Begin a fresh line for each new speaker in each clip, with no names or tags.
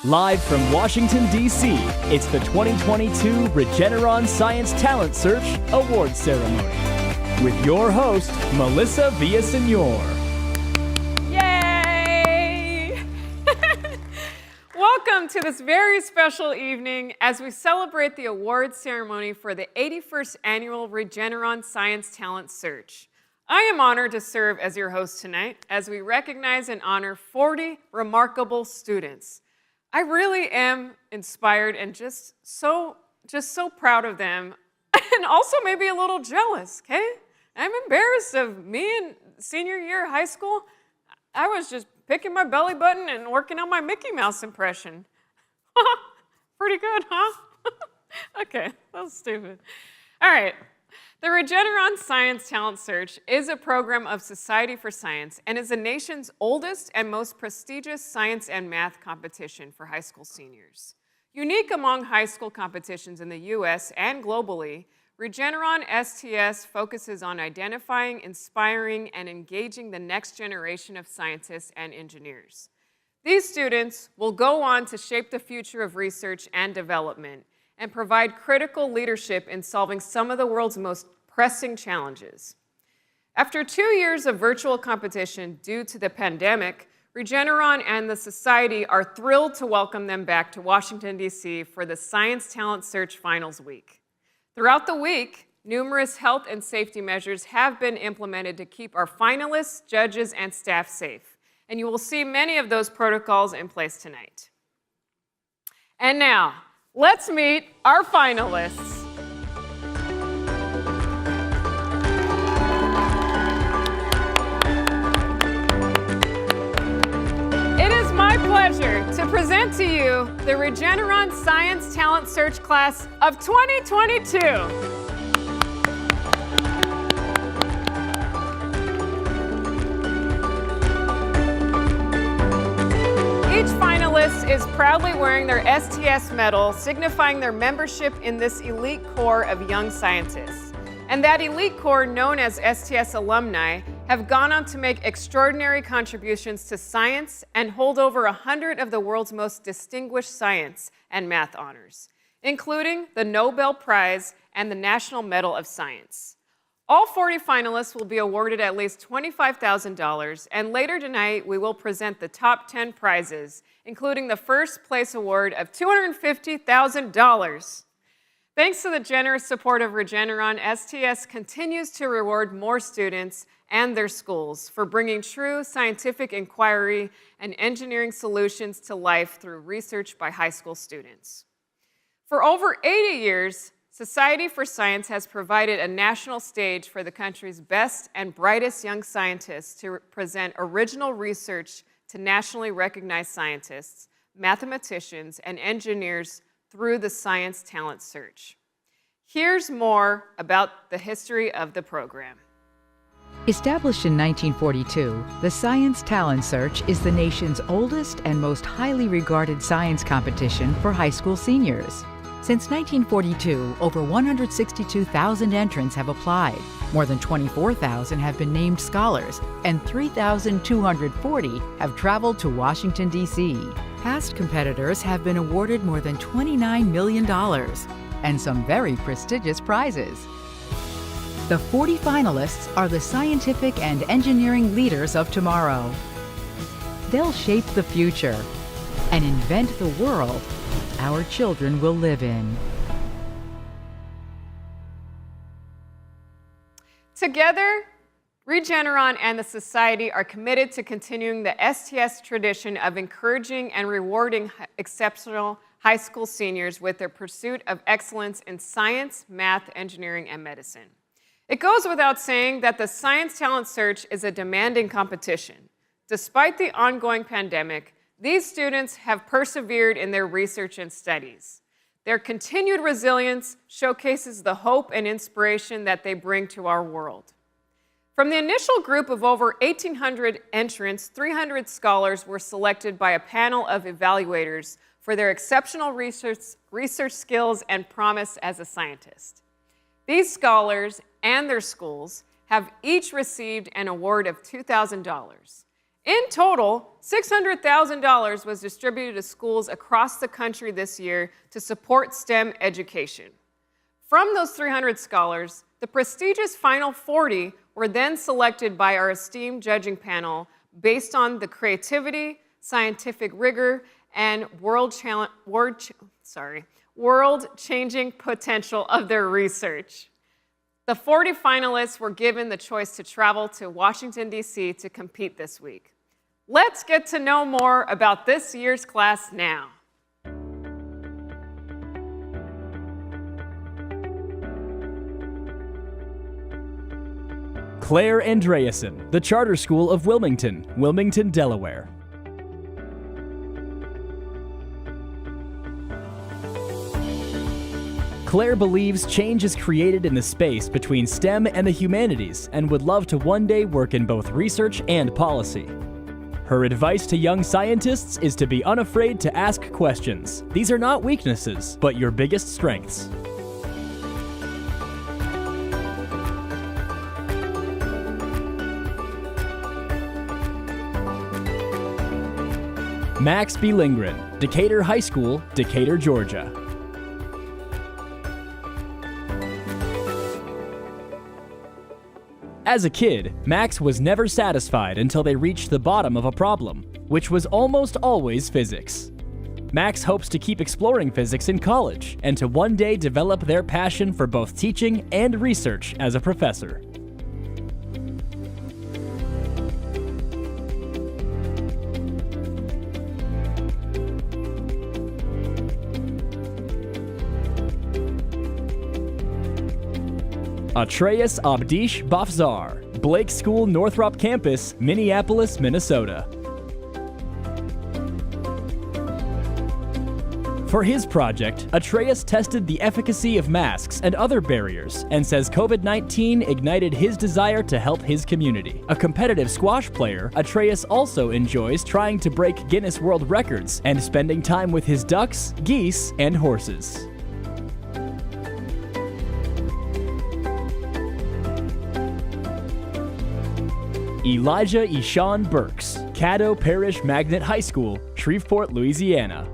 Live from Washington, D.C., it's the 2022 Regeneron Science Talent Search Award Ceremony with your host, Melissa Villaseñor.
Yay! Welcome to this very special evening as we celebrate the award ceremony for the 81st Annual Regeneron Science Talent Search. I am honored to serve as your host tonight as we recognize and honor 40 remarkable students. I really am inspired and just so proud of them, and also maybe a little jealous, okay? I'm embarrassed of me in senior year of high school. I was just picking my belly button and working on my Mickey Mouse impression. Pretty good, huh? Okay, that was stupid. All right. The Regeneron Science Talent Search is a program of Society for Science and is the nation's oldest and most prestigious science and math competition for high school seniors. Unique among high school competitions in the U.S. and globally, Regeneron STS focuses on identifying, inspiring, and engaging the next generation of scientists and engineers. These students will go on to shape the future of research and development and provide critical leadership in solving some of the world's most pressing challenges. After 2 years of virtual competition due to the pandemic, Regeneron and the Society are thrilled to welcome them back to Washington, D.C. for the Science Talent Search Finals Week. Throughout the week, numerous health and safety measures have been implemented to keep our finalists, judges, and staff safe, and you will see many of those protocols in place tonight. And now, let's meet our finalists. It is my pleasure to present to you the Regeneron Science Talent Search Class of 2022. Each finalist is proudly wearing their STS medal, signifying their membership in this elite corps of young scientists. And that elite corps, known as STS alumni, have gone on to make extraordinary contributions to science and hold over 100 of the world's most distinguished science and math honors, including the Nobel Prize and the National Medal of Science. All 40 finalists will be awarded at least $25,000, and later tonight we will present the top 10 prizes, including the first place award of $250,000. Thanks to the generous support of Regeneron, STS continues to reward more students and their schools for bringing true scientific inquiry and engineering solutions to life through research by high school students. For over 80 years, Society for Science has provided a national stage for the country's best and brightest young scientists to present original research to nationally recognized scientists, mathematicians, and engineers through the Science Talent Search. Here's more about the history of the program.
Established in 1942, the Science Talent Search is the nation's oldest and most highly regarded science competition for high school seniors. Since 1942, over 162,000 entrants have applied. More than 24,000 have been named scholars, and 3,240 have traveled to Washington, D.C. Past competitors have been awarded more than $29 million and some very prestigious prizes. The 40 finalists are the scientific and engineering leaders of tomorrow. They'll shape the future and invent the world our children will live in.
Together, Regeneron and the Society are committed to continuing the STS tradition of encouraging and rewarding exceptional high school seniors with their pursuit of excellence in science, math, engineering, and medicine. It goes without saying that the Science Talent Search is a demanding competition. Despite the ongoing pandemic, these students have persevered in their research and studies. Their continued resilience showcases the hope and inspiration that they bring to our world. From the initial group of over 1,800 entrants, 300 scholars were selected by a panel of evaluators for their exceptional research skills and promise as a scientist. These scholars and their schools have each received an award of $2,000. In total, $600,000 was distributed to schools across the country this year to support STEM education. From those 300 scholars, the prestigious final 40 were then selected by our esteemed judging panel based on the creativity, scientific rigor, and world-changing potential of their research. The 40 finalists were given the choice to travel to Washington, D.C. to compete this week. Let's get to know more about this year's class now.
Claire Andreasen, the Charter School of Wilmington, Wilmington, Delaware. Claire believes change is created in the space between STEM and the humanities and would love to one day work in both research and policy. Her advice to young scientists is to be unafraid to ask questions. These are not weaknesses, but your biggest strengths. Max B. Lindgren, Decatur High School, Decatur, Georgia. As a kid, Max was never satisfied until they reached the bottom of a problem, which was almost always physics. Max hopes to keep exploring physics in college and to one day develop their passion for both teaching and research as a professor. Atreus Abdish Bafzar, Blake School Northrop Campus, Minneapolis, Minnesota. For his project, Atreus tested the efficacy of masks and other barriers and says COVID-19 ignited his desire to help his community. A competitive squash player, Atreus also enjoys trying to break Guinness World Records and spending time with his ducks, geese, and horses. Elijah Ishan Burks, Caddo Parish Magnet High School, Shreveport, Louisiana.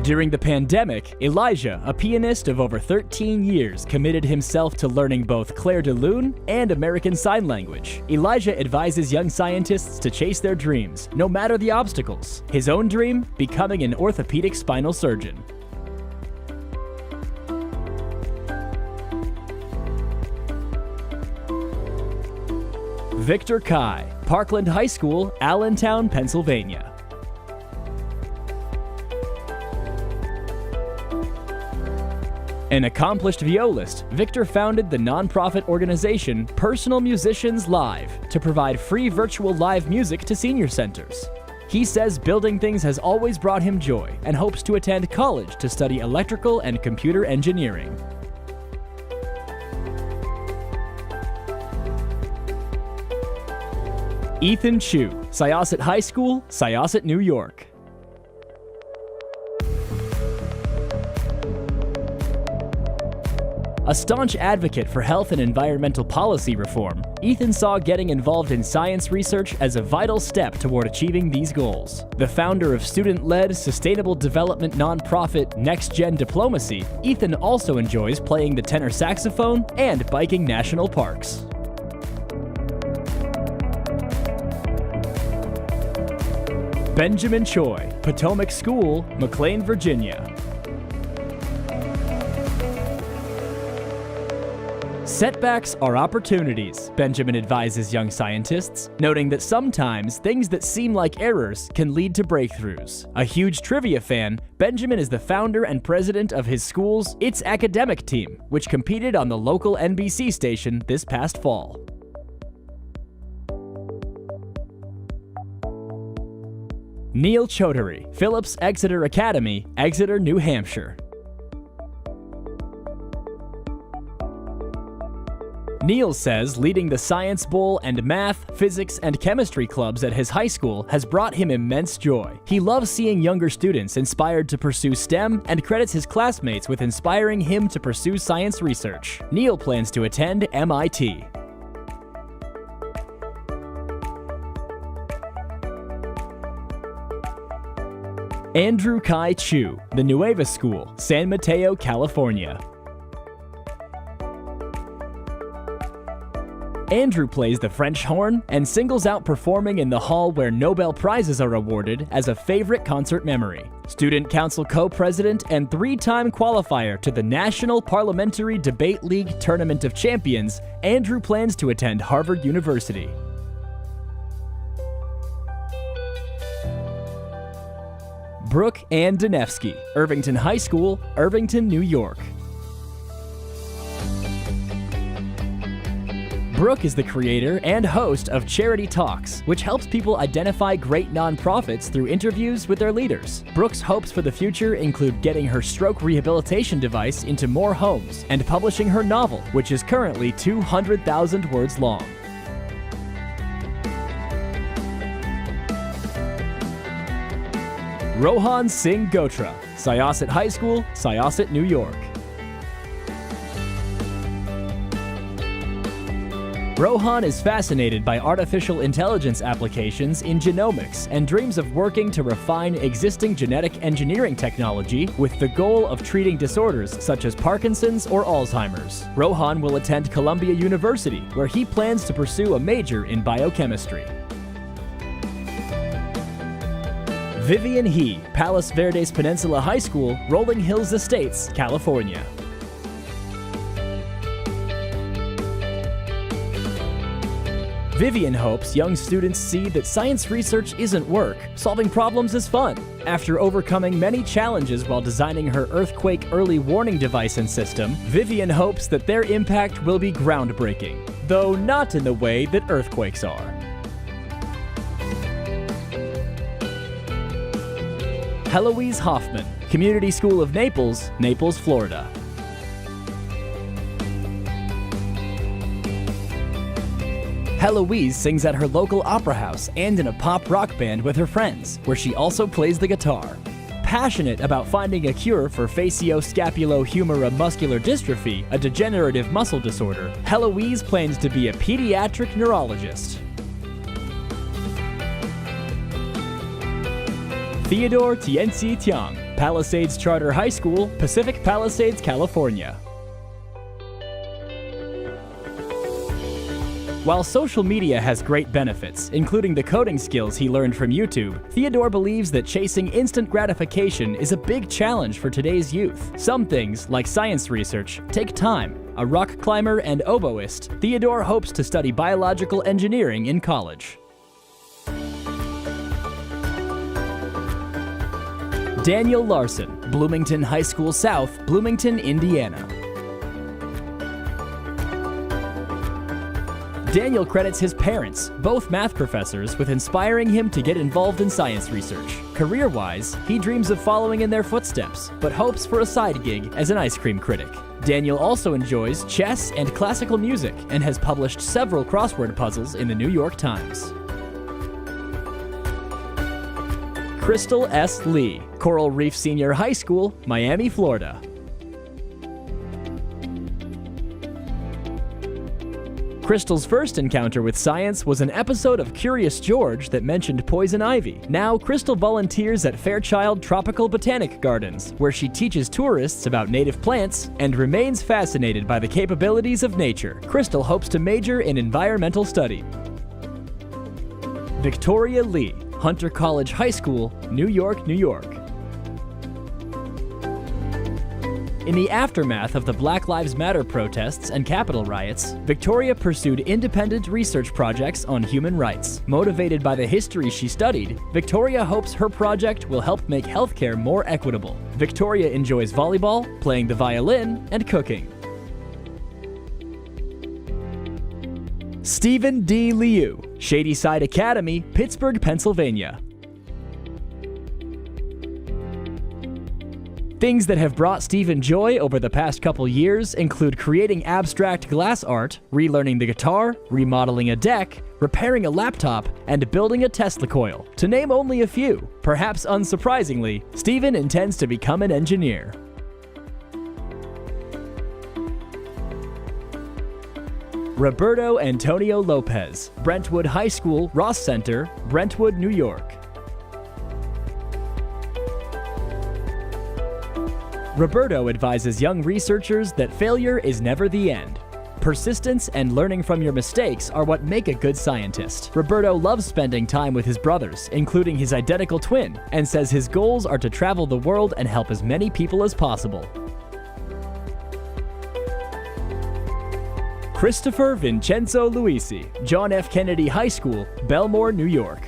During the pandemic, Elijah, a pianist of over 13 years, committed himself to learning both Clair de Lune and American Sign Language. Elijah advises young scientists to chase their dreams, no matter the obstacles. His own dream, becoming an orthopedic spinal surgeon. Victor Kai, Parkland High School, Allentown, Pennsylvania. An accomplished violist, Victor founded the nonprofit organization Personal Musicians Live to provide free virtual live music to senior centers. He says building things has always brought him joy and hopes to attend college to study electrical and computer engineering. Ethan Chu, Syosset High School, Syosset, New York. A staunch advocate for health and environmental policy reform, Ethan saw getting involved in science research as a vital step toward achieving these goals. The founder of student-led, sustainable development nonprofit Next Gen Diplomacy, Ethan also enjoys playing the tenor saxophone and biking national parks. Benjamin Choi, Potomac School, McLean, Virginia. Setbacks are opportunities, Benjamin advises young scientists, noting that sometimes things that seem like errors can lead to breakthroughs. A huge trivia fan, Benjamin is the founder and president of his school's It's Academic team, which competed on the local NBC station this past fall. Neil Chaudhary, Phillips Exeter Academy, Exeter, New Hampshire. Neil says leading the Science Bowl and math, physics, and chemistry clubs at his high school has brought him immense joy. He loves seeing younger students inspired to pursue STEM and credits his classmates with inspiring him to pursue science research. Neil plans to attend MIT. Andrew Kai Chu, the Nueva School, San Mateo, California. Andrew plays the French horn and singles out performing in the hall where Nobel Prizes are awarded as a favorite concert memory. Student Council co-president and three-time qualifier to the National Parliamentary Debate League Tournament of Champions, Andrew plans to attend Harvard University. Brooke Ann Danefsky, Irvington High School, Irvington, New York. Brooke is the creator and host of Charity Talks, which helps people identify great nonprofits through interviews with their leaders. Brooke's hopes for the future include getting her stroke rehabilitation device into more homes and publishing her novel, which is currently 200,000 words long. Rohan Singh Gotra, Syosset High School, Syosset, New York. Rohan is fascinated by artificial intelligence applications in genomics and dreams of working to refine existing genetic engineering technology with the goal of treating disorders such as Parkinson's or Alzheimer's. Rohan will attend Columbia University, where he plans to pursue a major in biochemistry. Vivian He, Palos Verdes Peninsula High School, Rolling Hills Estates, California. Vivian hopes young students see that science research isn't work, solving problems is fun. After overcoming many challenges while designing her earthquake early warning device and system, Vivian hopes that their impact will be groundbreaking, though not in the way that earthquakes are. Heloise Hoffman, Community School of Naples, Naples, Florida. Heloise sings at her local opera house and in a pop rock band with her friends, where she also plays the guitar. Passionate about finding a cure for facioscapulohumeral muscular dystrophy, a degenerative muscle disorder, Heloise plans to be a pediatric neurologist. Theodore Tianxi Tiang, Palisades Charter High School, Pacific Palisades, California. While social media has great benefits, including the coding skills he learned from YouTube, Theodore believes that chasing instant gratification is a big challenge for today's youth. Some things, like science research, take time. A rock climber and oboist, Theodore hopes to study biological engineering in college. Daniel Larson, Bloomington High School South, Bloomington, Indiana. Daniel credits his parents, both math professors, with inspiring him to get involved in science research. Career-wise, he dreams of following in their footsteps, but hopes for a side gig as an ice cream critic. Daniel also enjoys chess and classical music and has published several crossword puzzles in the New York Times. Crystal S. Lee, Coral Reef Senior High School, Miami, Florida. Crystal's first encounter with science was an episode of Curious George that mentioned poison ivy. Now, Crystal volunteers at Fairchild Tropical Botanic Gardens, where she teaches tourists about native plants and remains fascinated by the capabilities of nature. Crystal hopes to major in environmental study. Victoria Lee, Hunter College High School, New York, New York. In the aftermath of the Black Lives Matter protests and Capitol riots, Victoria pursued independent research projects on human rights. Motivated by the history she studied, Victoria hopes her project will help make healthcare more equitable. Victoria enjoys volleyball, playing the violin, and cooking. Stephen D. Liu, Shadyside Academy, Pittsburgh, Pennsylvania. Things that have brought Stephen joy over the past couple years include creating abstract glass art, relearning the guitar, remodeling a deck, repairing a laptop, and building a Tesla coil, to name only a few. Perhaps unsurprisingly, Stephen intends to become an engineer. Roberto Antonio Lopez, Brentwood High School, Ross Center, Brentwood, New York. Roberto advises young researchers that failure is never the end. Persistence and learning from your mistakes are what make a good scientist. Roberto loves spending time with his brothers, including his identical twin, and says his goals are to travel the world and help as many people as possible. Christopher Vincenzo Luisi, John F. Kennedy High School, Belmore, New York.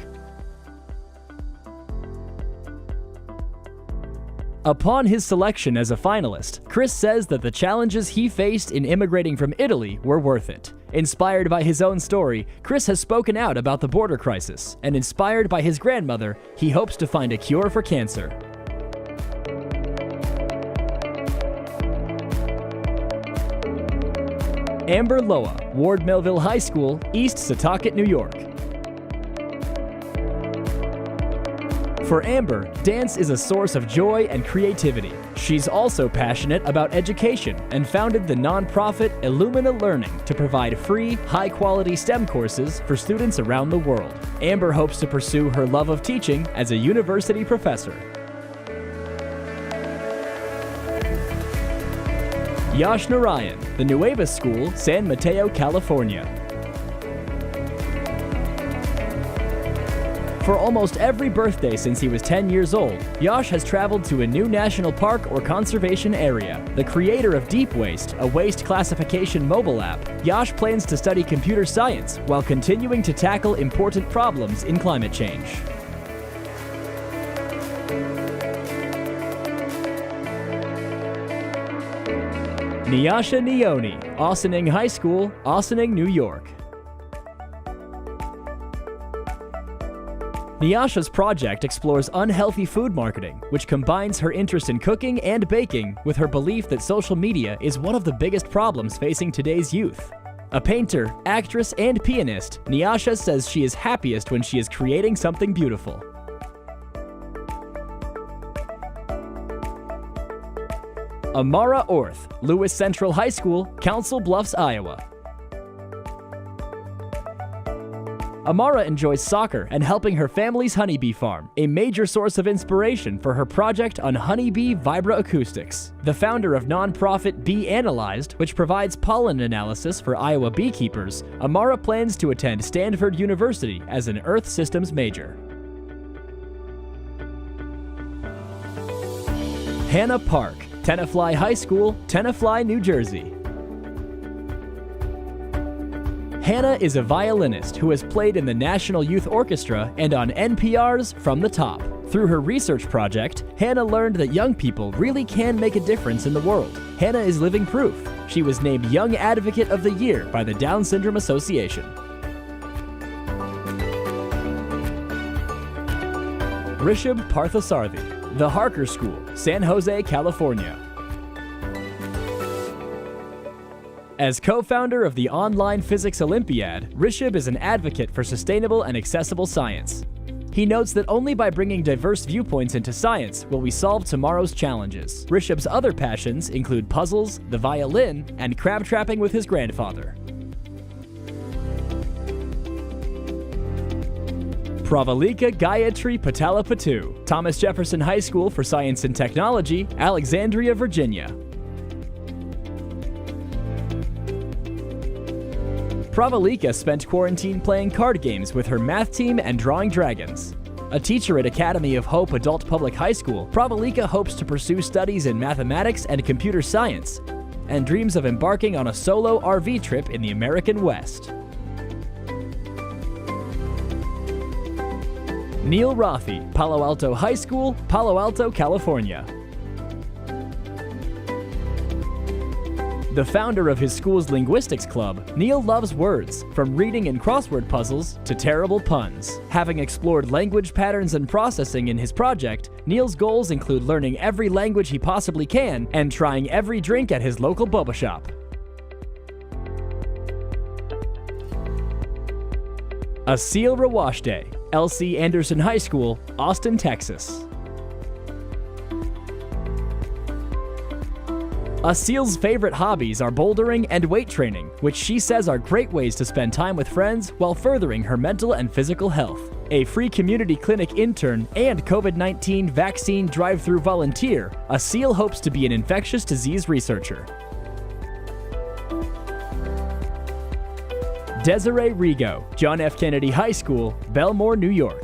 Upon his selection as a finalist, Chris says that the challenges he faced in immigrating from Italy were worth it. Inspired by his own story, Chris has spoken out about the border crisis, and inspired by his grandmother, he hopes to find a cure for cancer. Amber Loa, Ward Melville High School, East Setauket, New York. For Amber, dance is a source of joy and creativity. She's also passionate about education and founded the nonprofit Illumina Learning to provide free, high-quality STEM courses for students around the world. Amber hopes to pursue her love of teaching as a university professor. Yash Narayan, the Nueva School, San Mateo, California. For almost every birthday since he was 10 years old, Yash has traveled to a new national park or conservation area. The creator of Deep Waste, a waste classification mobile app, Yash plans to study computer science while continuing to tackle important problems in climate change. Nyasha Neoni, Ossining High School, Ossining, New York. Nyasha's project explores unhealthy food marketing, which combines her interest in cooking and baking with her belief that social media is one of the biggest problems facing today's youth. A painter, actress, and pianist, Nyasha says she is happiest when she is creating something beautiful. Amara Orth, Lewis Central High School, Council Bluffs, Iowa. Amara enjoys soccer and helping her family's honeybee farm, a major source of inspiration for her project on honeybee vibroacoustics. The founder of nonprofit Bee Analyzed, which provides pollen analysis for Iowa beekeepers, Amara plans to attend Stanford University as an Earth Systems major. Hannah Park, Tenafly High School, Tenafly, New Jersey. Hannah is a violinist who has played in the National Youth Orchestra and on NPR's From the Top. Through her research project, Hannah learned that young people really can make a difference in the world. Hannah is living proof. She was named Young Advocate of the Year by the Down Syndrome Association. Rishabh Parthasarthi, The Harker School, San Jose, California. As co-founder of the Online Physics Olympiad, Rishabh is an advocate for sustainable and accessible science. He notes that only by bringing diverse viewpoints into science will we solve tomorrow's challenges. Rishabh's other passions include puzzles, the violin, and crab trapping with his grandfather. Pravalika Gayatri Patalapattu, Thomas Jefferson High School for Science and Technology, Alexandria, Virginia. Pravalika spent quarantine playing card games with her math team and drawing dragons. A teacher at Academy of Hope Adult Public High School, Pravalika hopes to pursue studies in mathematics and computer science, and dreams of embarking on a solo RV trip in the American West. Neil Rothi, Palo Alto High School, Palo Alto, California. The founder of his school's linguistics club, Neil loves words, from reading and crossword puzzles to terrible puns. Having explored language patterns and processing in his project, Neil's goals include learning every language he possibly can and trying every drink at his local boba shop. Asil Rawashde, L.C. Anderson High School, Austin, Texas. Asil's favorite hobbies are bouldering and weight training, which she says are great ways to spend time with friends while furthering her mental and physical health. A free community clinic intern and COVID-19 vaccine drive-through volunteer, Asil hopes to be an infectious disease researcher. Desiree Rigo, John F. Kennedy High School, Belmore, New York.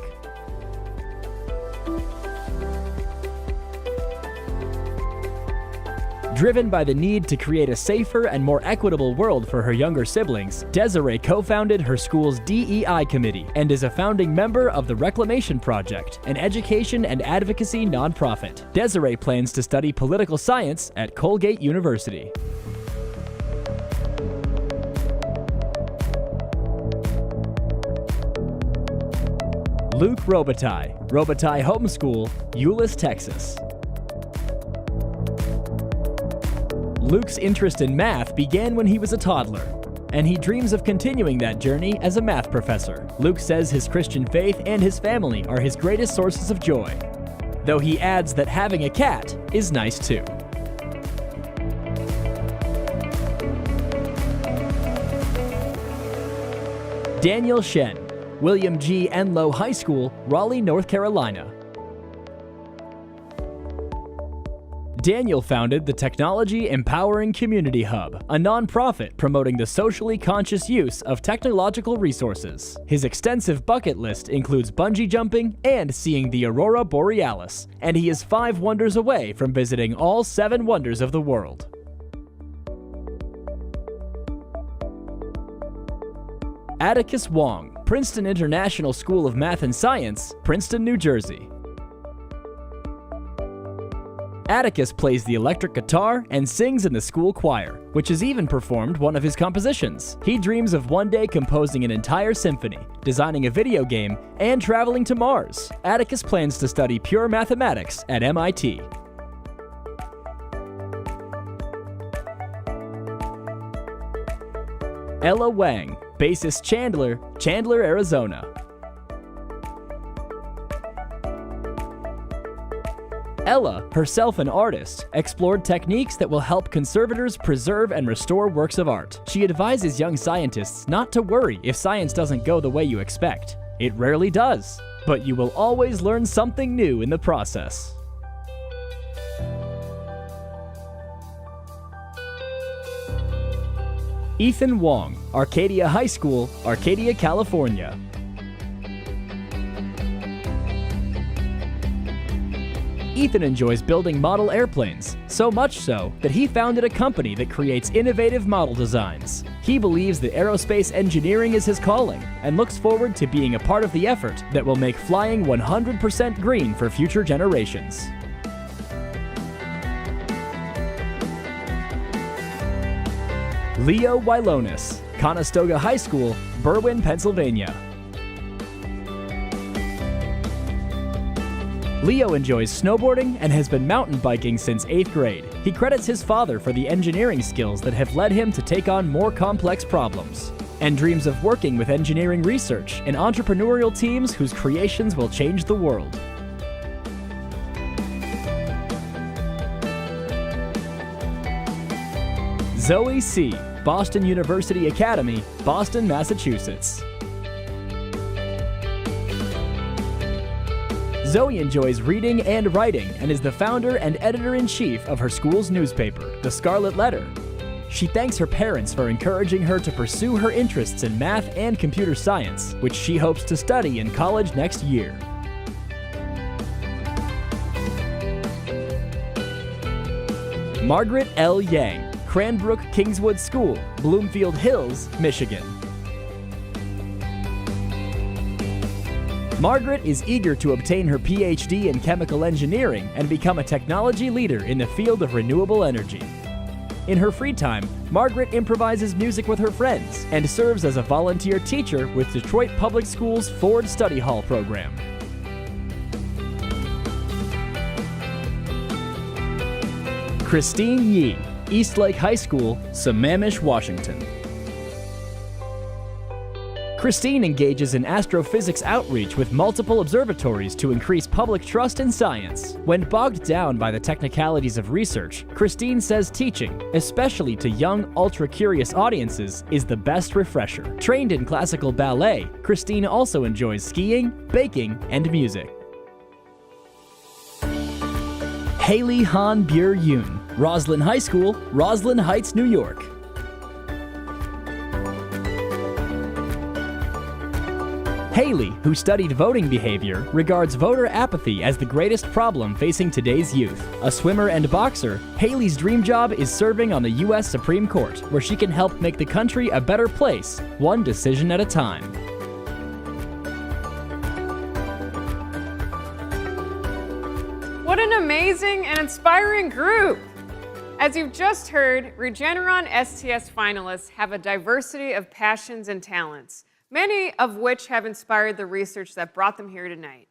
Driven by the need to create a safer and more equitable world for her younger siblings, Desiree co-founded her school's DEI committee and is a founding member of the Reclamation Project, an education and advocacy nonprofit. Desiree plans to study political science at Colgate University. Luke Robitaille, Robitaille Homeschool, Euless, Texas. Luke's interest in math began when he was a toddler, and he dreams of continuing that journey as a math professor. Luke says his Christian faith and his family are his greatest sources of joy, though he adds that having a cat is nice too. Daniel Shen, William G. Enloe High School, Raleigh, North Carolina. Daniel founded the Technology Empowering Community Hub, a nonprofit promoting the socially conscious use of technological resources. His extensive bucket list includes bungee jumping and seeing the Aurora Borealis, and he is 5 wonders away from visiting all 7 wonders of the world. Atticus Wong, Princeton International School of Math and Science, Princeton, New Jersey. Atticus plays the electric guitar and sings in the school choir, which has even performed one of his compositions. He dreams of one day composing an entire symphony, designing a video game, and traveling to Mars. Atticus plans to study pure mathematics at MIT. Ella Wang, bassist Chandler, Chandler, Arizona. Ella, herself an artist, explored techniques that will help conservators preserve and restore works of art. She advises young scientists not to worry if science doesn't go the way you expect. It rarely does, but you will always learn something new in the process. Ethan Wong, Arcadia High School, Arcadia, California. Ethan enjoys building model airplanes, so much so that he founded a company that creates innovative model designs. He believes that aerospace engineering is his calling and looks forward to being a part of the effort that will make flying 100% green for future generations. Leo Wylonis, Conestoga High School, Berwyn, Pennsylvania. Leo enjoys snowboarding and has been mountain biking since 8th grade. He credits his father for the engineering skills that have led him to take on more complex problems, and dreams of working with engineering research and entrepreneurial teams whose creations will change the world. Zoe C., Boston University Academy, Boston, Massachusetts. Zoe enjoys reading and writing and is the founder and editor-in-chief of her school's newspaper, The Scarlet Letter. She thanks her parents for encouraging her to pursue her interests in math and computer science, which she hopes to study in college next year. Margaret L. Yang, Cranbrook Kingswood School, Bloomfield Hills, Michigan. Margaret is eager to obtain her PhD in chemical engineering and become a technology leader in the field of renewable energy. In her free time, Margaret improvises music with her friends and serves as a volunteer teacher with Detroit Public Schools' Ford Study Hall program. Christine Yee, Eastlake High School, Sammamish, Washington. Christine engages in astrophysics outreach with multiple observatories to increase public trust in science. When bogged down by the technicalities of research, Christine says teaching, especially to young, ultra-curious audiences, is the best refresher. Trained in classical ballet, Christine also enjoys skiing, baking, and music. Haley Han Bure Yoon, Roslyn High School, Roslyn Heights, New York. Haley, who studied voting behavior, regards voter apathy as the greatest problem facing today's youth. A swimmer and boxer, Haley's dream job is serving on the U.S. Supreme Court, where she can help make the country a better place, one decision at a time.
What an amazing and inspiring group! As you've just heard, Regeneron STS finalists have a diversity of passions and talents, many of which have inspired the research that brought them here tonight.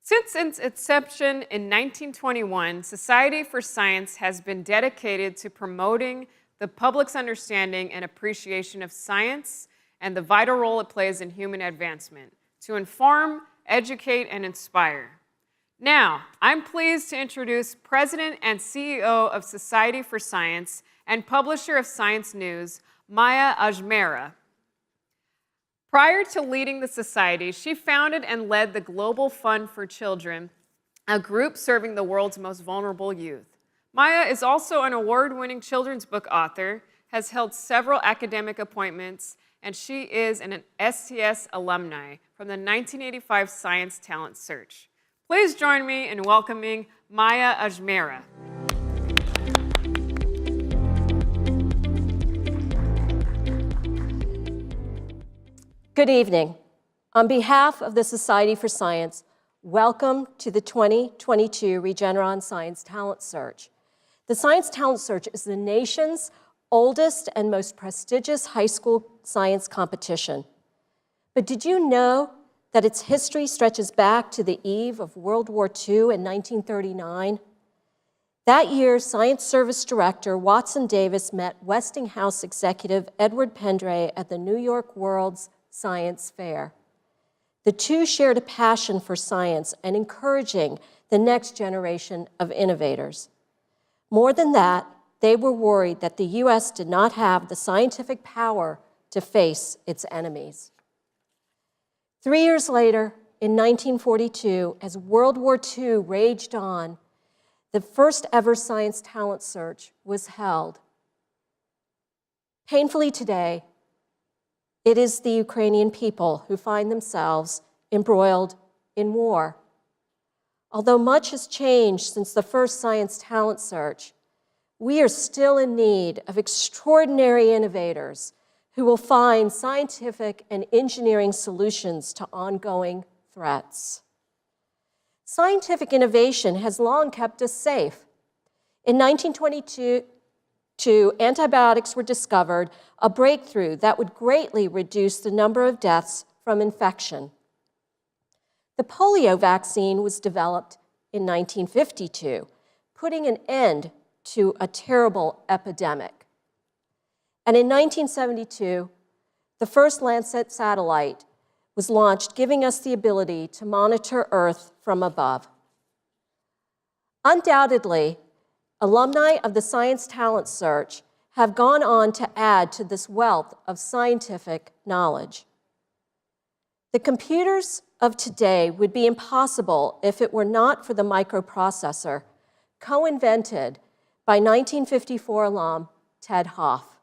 Since its inception in 1921, Society for Science has been dedicated to promoting the public's understanding and appreciation of science and the vital role it plays in human advancement, to inform, educate, and inspire. Now, I'm pleased to introduce President and CEO of Society for Science and publisher of Science News, Maya Ajmera. Prior to leading the society, she founded and led the Global Fund for Children, a group serving the world's most vulnerable youth. Maya is also an award-winning children's book author, has held several academic appointments, and she is an STS alumni from the 1985 Science Talent Search. Please join me in welcoming Maya Ajmera.
Good evening. On behalf of the Society for Science, welcome to the 2022 Regeneron Science Talent Search. The Science Talent Search is the nation's oldest and most prestigious high school science competition. But did you know that its history stretches back to the eve of World War II in 1939? That year, Science Service Director Watson Davis met Westinghouse executive Edward Pendray at the New York World's Science Fair. The two shared a passion for science and encouraging the next generation of innovators. More than that, they were worried that the U.S. did not have the scientific power to face its enemies. 3 years later, in 1942, as World War II raged on, the first ever Science Talent Search was held. Painfully today, it is the Ukrainian people who find themselves embroiled in war. Although much has changed since the first Science Talent Search, we are still in need of extraordinary innovators who will find scientific and engineering solutions to ongoing threats. Scientific innovation has long kept us safe. In 1922, antibiotics were discovered, a breakthrough that would greatly reduce the number of deaths from infection. The polio vaccine was developed in 1952, putting an end to a terrible epidemic. And in 1972, the first Landsat satellite was launched, giving us the ability to monitor Earth from above. Undoubtedly, alumni of the Science Talent Search have gone on to add to this wealth of scientific knowledge. The computers of today would be impossible if it were not for the microprocessor co-invented by 1954 alum Ted Hoff.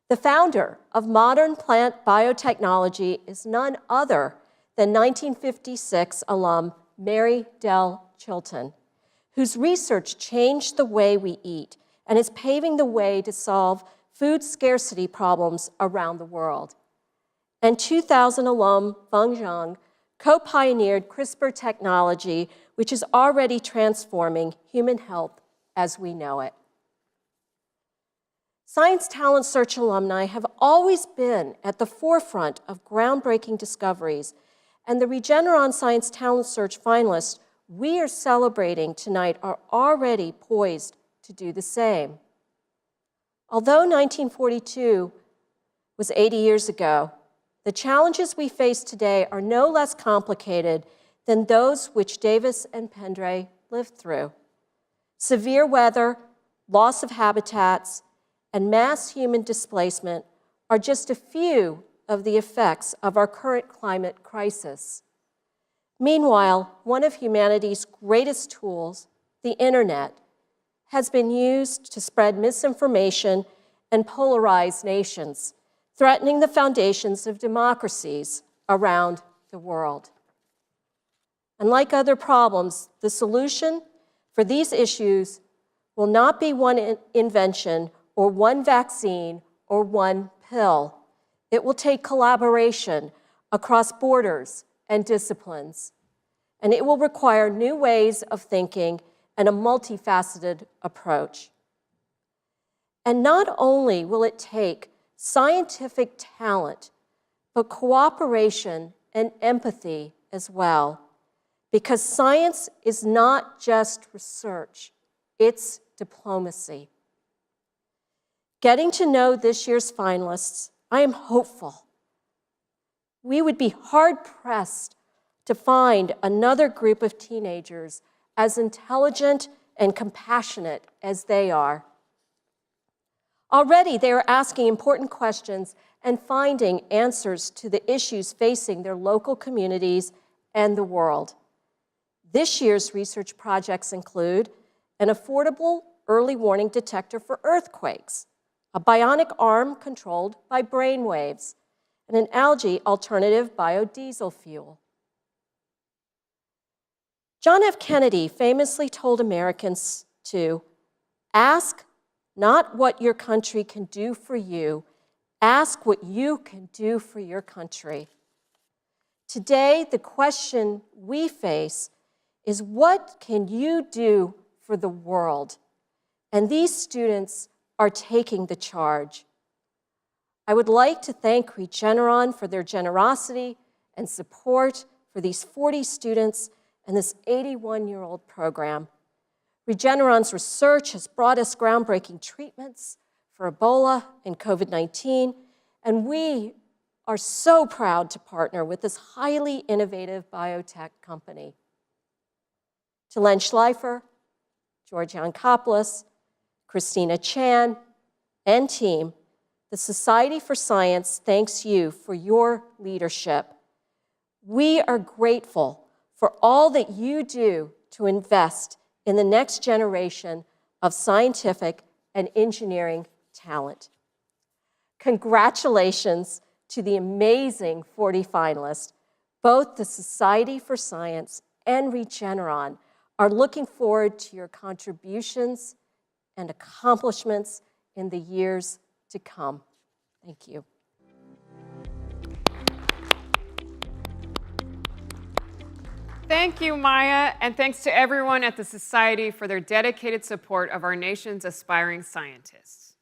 The founder of modern plant biotechnology is none other than 1956 alum Mary Dell Chilton, whose research changed the way we eat and is paving the way to solve food scarcity problems around the world. And 2000 alum Feng Zhang co-pioneered CRISPR technology, which is already transforming human health as we know it. Science Talent Search alumni have always been at the forefront of groundbreaking discoveries, and the Regeneron Science Talent Search finalists we are celebrating tonight are already poised to do the same. Although 1942 was 80 years ago, the challenges we face today are no less complicated than those which Davis and Pendre lived through. Severe weather, loss of habitats, and mass human displacement are just a few of the effects of our current climate crisis. Meanwhile, one of humanity's greatest tools, the internet, has been used to spread misinformation and polarize nations, threatening the foundations of democracies around the world. Unlike other problems, the solution for these issues will not be one invention or one vaccine or one pill. It will take collaboration across borders and disciplines, and it will require new ways of thinking and a multifaceted approach. And not only will it take scientific talent, but cooperation and empathy as well, because science is not just research, it's diplomacy. Getting to know this year's finalists, I am hopeful. We would be hard-pressed to find another group of teenagers as intelligent and compassionate as they are. Already, they are asking important questions and finding answers to the issues facing their local communities and the world. This year's research projects include an affordable early warning detector for earthquakes, a bionic arm controlled by brain waves, and an algae alternative biodiesel fuel. John F. Kennedy famously told Americans to ask not what your country can do for you, ask what you can do for your country. Today, the question we face is, what can you do for the world? And these students are taking the charge. I would like to thank Regeneron for their generosity and support for these 40 students and this 81-year-old program. Regeneron's research has brought us groundbreaking treatments for Ebola and COVID-19, and we are so proud to partner with this highly innovative biotech company. To Len Schleifer, George Yankopoulos, Christina Chan, and team, the Society for Science thanks you for your leadership. We are grateful for all that you do to invest in the next generation of scientific and engineering talent. Congratulations to the amazing 40 finalists. Both the Society for Science and Regeneron are looking forward to your contributions and accomplishments in the years to come. Thank you.
Thank you, Maya, and thanks to everyone at the Society for their dedicated support of our nation's aspiring scientists.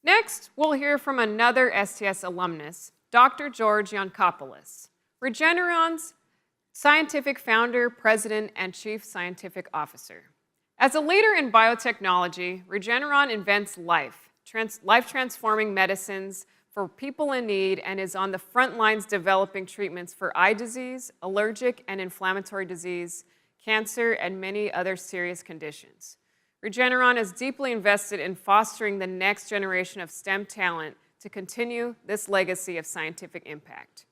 Next, we'll hear from another STS alumnus, Dr. George Yankopoulos, Regeneron's scientific founder, president, and chief scientific officer. As a leader in biotechnology, Regeneron invents life-transforming medicines for people in need, and is on the front lines developing treatments for eye disease, allergic and inflammatory disease, cancer, and many other serious conditions. Regeneron is deeply invested in fostering the next generation of STEM talent to continue this legacy of scientific impact.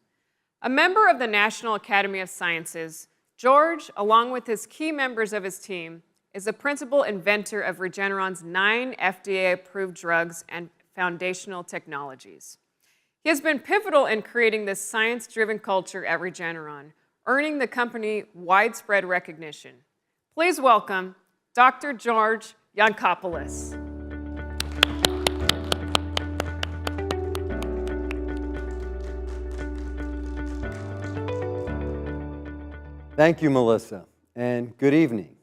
A member of the National Academy of Sciences, George, along with his key members of his team, is the principal inventor of Regeneron's 9 FDA-approved drugs and foundational technologies. He has been pivotal in creating this science-driven culture at Regeneron, earning the company widespread recognition. Please welcome Dr. George Yankopoulos.
Thank you, Melissa, and good evening,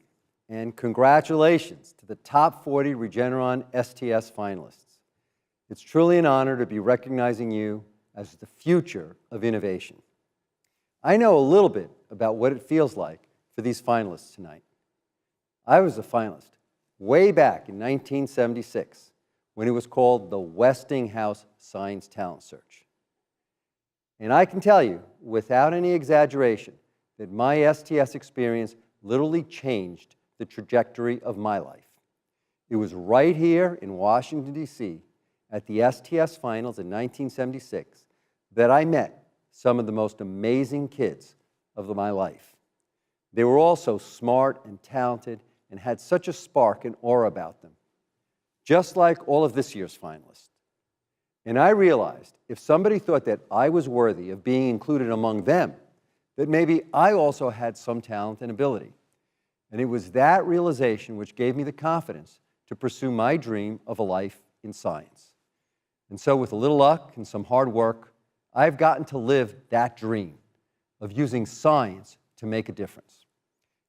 and congratulations to the top 40 Regeneron STS finalists. It's truly an honor to be recognizing you as the future of innovation. I know a little bit about what it feels like for these finalists tonight. I was a finalist way back in 1976 when it was called the Westinghouse Science Talent Search. And I can tell you, without any exaggeration, that my STS experience literally changed the trajectory of my life. It was right here in Washington, D.C., at the STS finals in 1976, that I met some of the most amazing kids of my life. They were all so smart and talented and had such a spark and aura about them, just like all of this year's finalists. And I realized if somebody thought that I was worthy of being included among them, that maybe I also had some talent and ability. And it was that realization which gave me the confidence to pursue my dream of a life in science. And so with a little luck and some hard work, I've gotten to live that dream of using science to make a difference.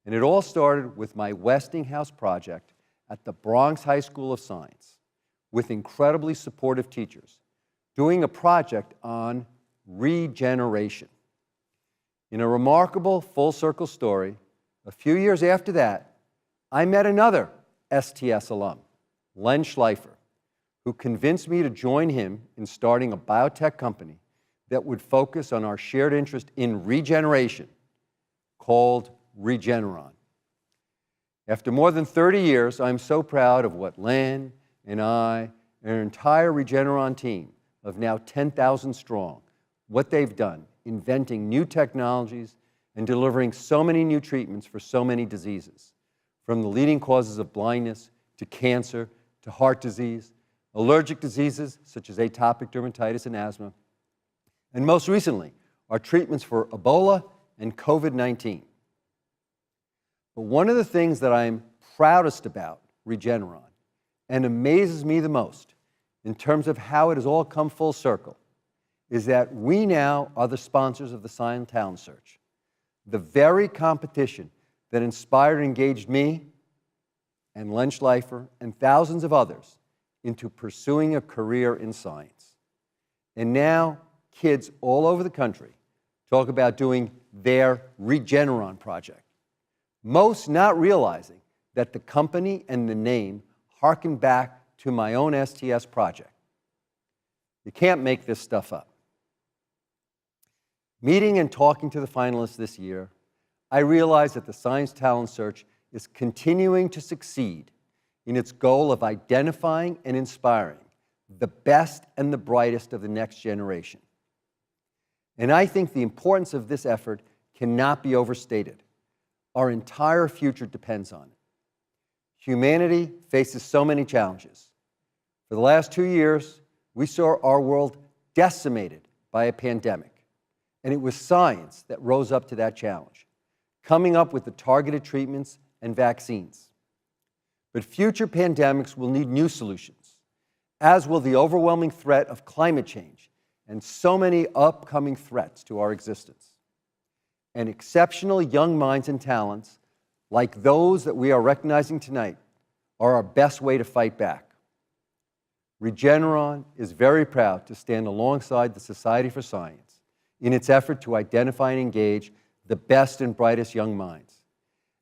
And it all started with my Westinghouse project at the Bronx High School of Science, with incredibly supportive teachers, doing a project on regeneration. In a remarkable full-circle story, a few years after that, I met another STS alum, Len Schleifer, who convinced me to join him in starting a biotech company that would focus on our shared interest in regeneration, called Regeneron. After more than 30 years, I'm so proud of what Len and I and our entire Regeneron team of now 10,000 strong, what they've done, inventing new technologies and delivering so many new treatments for so many diseases, from the leading causes of blindness to cancer to heart disease, allergic diseases such as atopic dermatitis and asthma, and most recently, our treatments for Ebola and COVID-19. But one of the things that I'm proudest about Regeneron and amazes me the most in terms of how it has all come full circle is that we now are the sponsors of the Science Talent Search, the very competition that inspired and engaged me and Len Schleifer and thousands of others into pursuing a career in science. And now kids all over the country talk about doing their Regeneron project, most not realizing that the company and the name harken back to my own STS project. You can't make this stuff up. Meeting and talking to the finalists this year, I realized that the Science Talent Search is continuing to succeed in its goal of identifying and inspiring the best and the brightest of the next generation. And I think the importance of this effort cannot be overstated. Our entire future depends on it. Humanity faces so many challenges. For the last 2 years, we saw our world decimated by a pandemic. And it was science that rose up to that challenge, coming up with the targeted treatments and vaccines. But future pandemics will need new solutions, as will the overwhelming threat of climate change and so many upcoming threats to our existence. And exceptional young minds and talents, like those that we are recognizing tonight, are our best way to fight back. Regeneron is very proud to stand alongside the Society for Science in its effort to identify and engage the best and brightest young minds.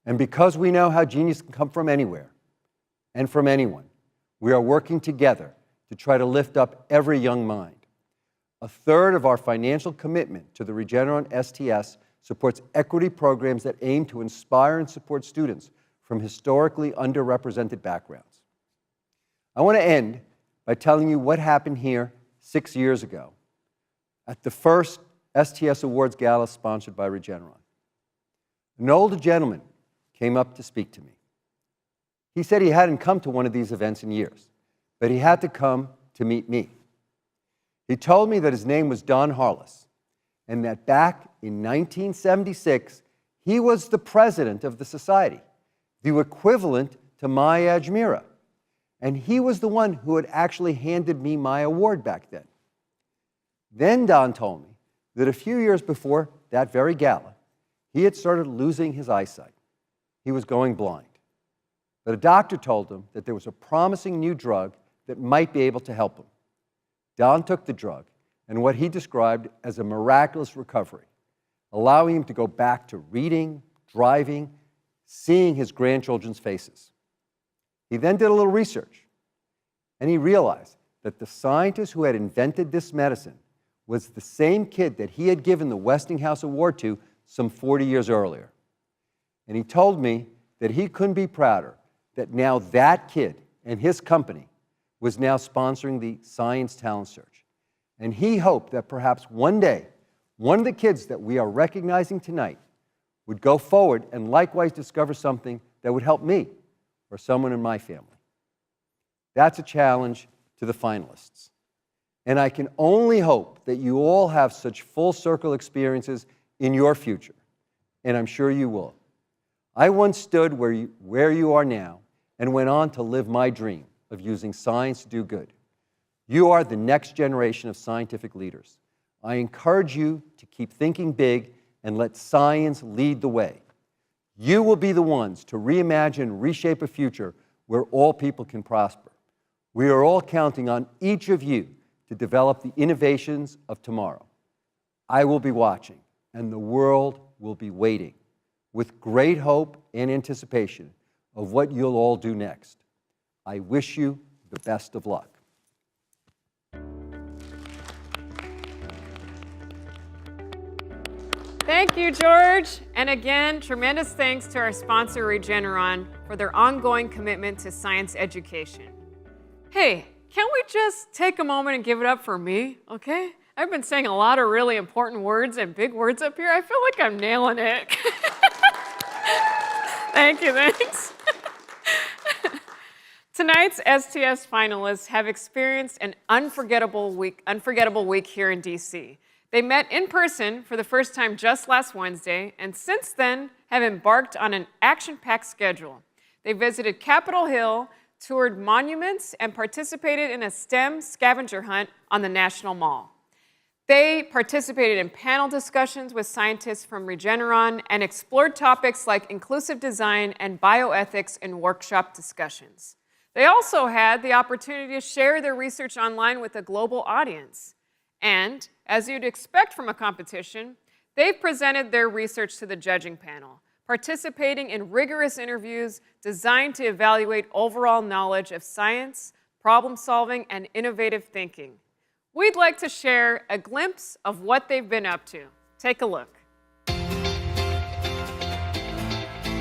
And because we know how genius can come from anywhere and from anyone, we are working together to try to lift up every young mind. A third of our financial commitment to the Regeneron STS supports equity programs that aim to inspire and support students from historically underrepresented backgrounds. I want to end by telling you what happened here 6 years ago at the first STS Awards Gala sponsored by Regeneron. An older gentleman came up to speak to me. He said he hadn't come to one of these events in years, but he had to come to meet me. He told me that his name was Don Harless, and that back in 1976, he was the president of the society, the equivalent to Maya Ajmira. And he was the one who had actually handed me my award back then. Then Don told me that a few years before that very gala, he had started losing his eyesight. He was going blind. But a doctor told him that there was a promising new drug that might be able to help him. Don took the drug and what he described as a miraculous recovery, allowing him to go back to reading, driving, seeing his grandchildren's faces. He then did a little research, and he realized that the scientist who had invented this medicine was the same kid that he had given the Westinghouse Award to some 40 years earlier. And he told me that he couldn't be prouder that now that kid and his company was now sponsoring the Science Talent Search. And he hoped that perhaps one day, one of the kids that we are recognizing tonight would go forward and likewise discover something that would help me or someone in my family. That's a challenge to the finalists. And I can only hope that you all have such full circle experiences in your future, and I'm sure you will. I once stood where you are now and went on to live my dream of using science to do good. You are the next generation of scientific leaders. I encourage you to keep thinking big and let science lead the way. You will be the ones to reimagine and reshape a future where all people can prosper. We are all counting on each of you to develop the innovations of tomorrow. I will be watching, and the world will be waiting with great hope and anticipation of what you'll all do next. I wish you the best of luck.
Thank you, George. And again, tremendous thanks to our sponsor, Regeneron, for their ongoing commitment to science education. Hey, can't we just take a moment and give it up for me, okay? I've been saying a lot of really important words and big words up here. I feel like I'm nailing it. Thank you, thanks. Tonight's STS finalists have experienced an unforgettable week here in DC. They met in person for the first time just last Wednesday, and since then have embarked on an action-packed schedule. They visited Capitol Hill, toured monuments, and participated in a STEM scavenger hunt on the National Mall. They participated in panel discussions with scientists from Regeneron and explored topics like inclusive design and bioethics in workshop discussions. They also had the opportunity to share their research online with a global audience. And, as you'd expect from a competition, they've presented their research to the judging panel, participating in rigorous interviews designed to evaluate overall knowledge of science, problem solving, and innovative thinking. We'd like to share a glimpse of what they've been up to. Take a look.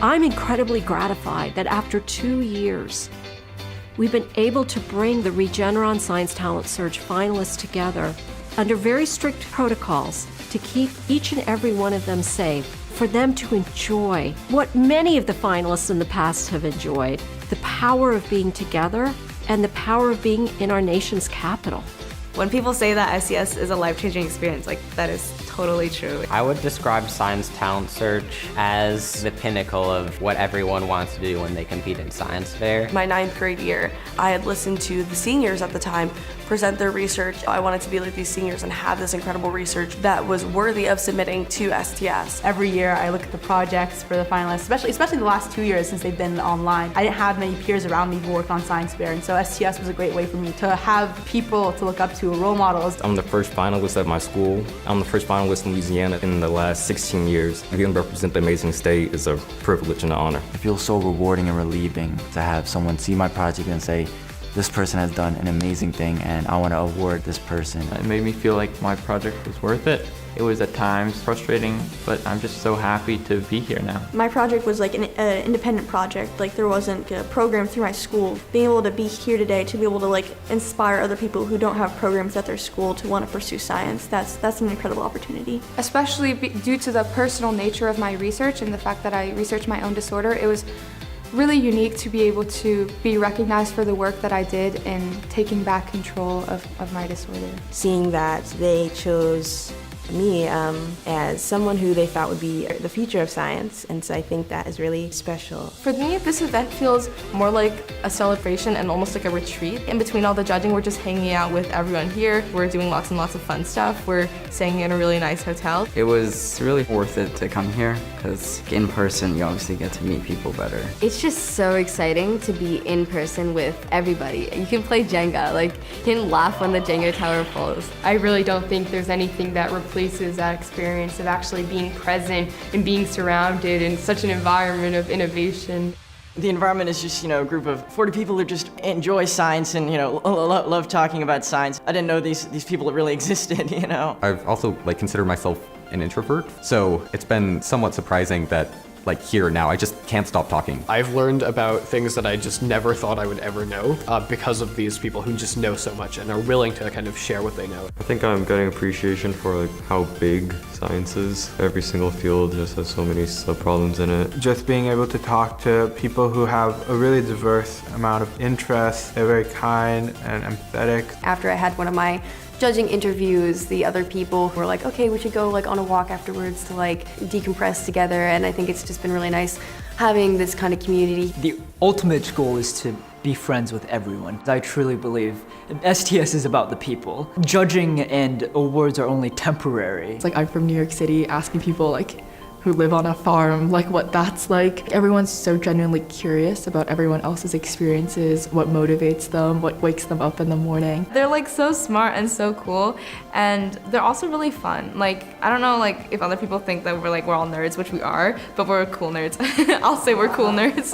I'm incredibly gratified that after 2 years, we've been able to bring the Regeneron Science Talent Search finalists together under very strict protocols to keep each and every one of them safe, for them to enjoy what many of the finalists in the past have enjoyed, the power of being together and the power of being in our nation's capital.
When people say that STS is a life-changing experience, that is totally true.
I would describe Science Talent Search as the pinnacle of what everyone wants to do when they compete in science fair.
My 9th grade year, I had listened to the seniors at the time present their research. I wanted to be like these seniors and have this incredible research that was worthy of submitting to STS.
Every year I look at the projects for the finalists, especially the last 2 years since they've been online. I didn't have many peers around me who worked on science fair, and so STS was a great way for me to have people to look up to, role models.
I'm the first finalist at my school. I'm the first finalist in Louisiana in the last 16 years. Being represent the amazing state is a privilege and an honor.
It feels so rewarding and relieving to have someone see my project and say, this person has done an amazing thing and I want to award this person.
It made me feel like my project was worth it. It was at times frustrating, but I'm just so happy to be here now.
My project was like an independent project. There wasn't a program through my school. Being able to be here today, to be able to inspire other people who don't have programs at their school to want to pursue science, that's an incredible opportunity.
Especially due to the personal nature of my research and the fact that I researched my own disorder, it was really unique to be able to be recognized for the work that I did in taking back control of my disorder.
Seeing that they chose
me as someone who they thought would be the future of science, and so I think that is really special.
For me, this event feels more like a celebration and almost like a retreat. In between all the judging, we're just hanging out with everyone here. We're doing lots and lots of fun stuff. We're staying in a really nice hotel.
It was really worth it to come here because in person you obviously get to meet people better.
It's just so exciting to be in person with everybody. You can play Jenga, like you can laugh when the Jenga tower falls.
I really don't think there's anything that replaces that experience of actually being present and being surrounded in such an environment of innovation.
The environment is just, a group of 40 people who just enjoy science and, love talking about science. I didn't know these people really existed,
I've also considered myself an introvert, so it's been somewhat surprising that here now, I just can't stop talking.
I've learned about things that I just never thought I would ever know because of these people who just know so much and are willing to kind of share what they know.
I think I'm getting appreciation for how big science is. Every single field just has so many sub-problems in it.
Just being able to talk to people who have a really diverse amount of interests, they're very kind and empathetic.
After I had one of my judging interviews, the other people were like, okay, we should go on a walk afterwards to decompress together, and I think it's just been really nice having this kind of community.
The ultimate goal is to be friends with everyone. I truly believe STS is about the people. Judging and awards are only temporary.
It's I'm from New York City, asking people who live on a farm, what that's like. Everyone's so genuinely curious about everyone else's experiences, what motivates them, what wakes them up in the morning. They're so smart and so cool, and they're also really fun. I don't know if other people think that we're all nerds, which we are, but we're cool nerds. I'll say we're cool nerds.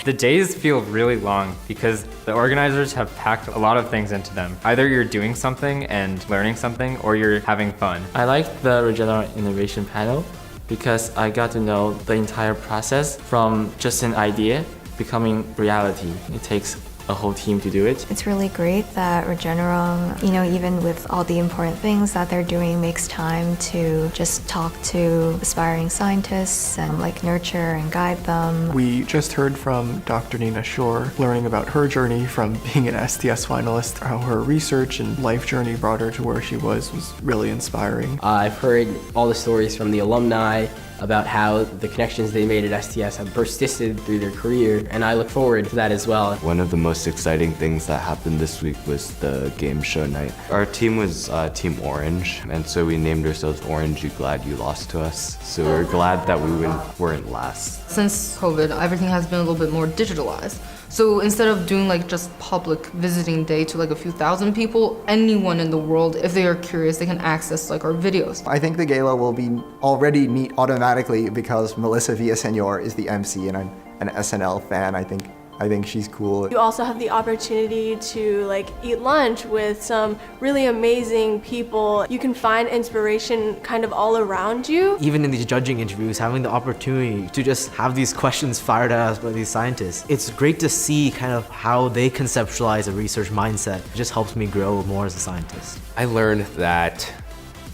The days feel really long because the organizers have packed a lot of things into them. Either you're doing something and learning something, or you're having fun.
I like the Regeneron Innovation Panel because I got to know the entire process from just an idea becoming reality. It takes a whole team to do it.
It's really great that Regeneron, even with all the important things that they're doing, makes time to just talk to aspiring scientists and nurture and guide them.
We just heard from Dr. Nina Shore, learning about her journey from being an STS finalist, how her research and life journey brought her to where she was really inspiring.
I've heard all the stories from the alumni about how the connections they made at STS have persisted through their career, and I look forward to that as well.
One of the most exciting things that happened this week was the game show night. Our team was Team Orange, and so we named ourselves Orange, You Glad You Lost to Us. So we're glad that we weren't last.
Since COVID, everything has been a little bit more digitalized. So instead of doing just public visiting day to a few thousand people, anyone in the world, if they are curious, they can access our videos.
I think the gala will be already neat automatically because Melissa Villaseñor is the MC and I'm an SNL fan. I think she's cool.
You also have the opportunity to eat lunch with some really amazing people. You can find inspiration kind of all around you.
Even in these judging interviews, having the opportunity to just have these questions fired at us by these scientists, it's great to see kind of how they conceptualize a research mindset. It just helps me grow more as a scientist.
I learned that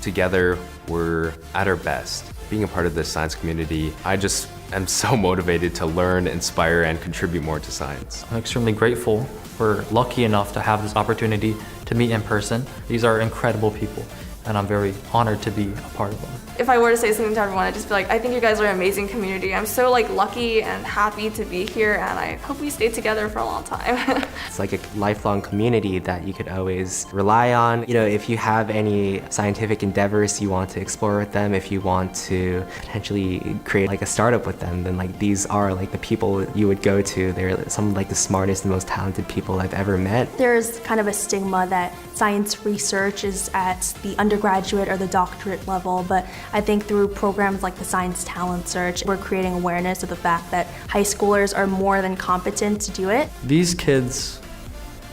together we're at our best. Being a part of this science community, I'm so motivated to learn, inspire, and contribute more to science.
I'm extremely grateful. We're lucky enough to have this opportunity to meet in person. These are incredible people, and I'm very honored to be a part of them.
If I were to say something to everyone, I'd just be I think you guys are an amazing community. I'm so lucky and happy to be here, and I hope we stay together for a long time.
It's like a lifelong community that you could always rely on. If you have any scientific endeavors you want to explore with them, if you want to potentially create a startup with them, then these are the people you would go to. They're some of the smartest and most talented people I've ever met.
There's kind of a stigma that science research is at the undergraduate or the doctorate level, but I think through programs like the Science Talent Search, we're creating awareness of the fact that high schoolers are more than competent to do it.
These kids,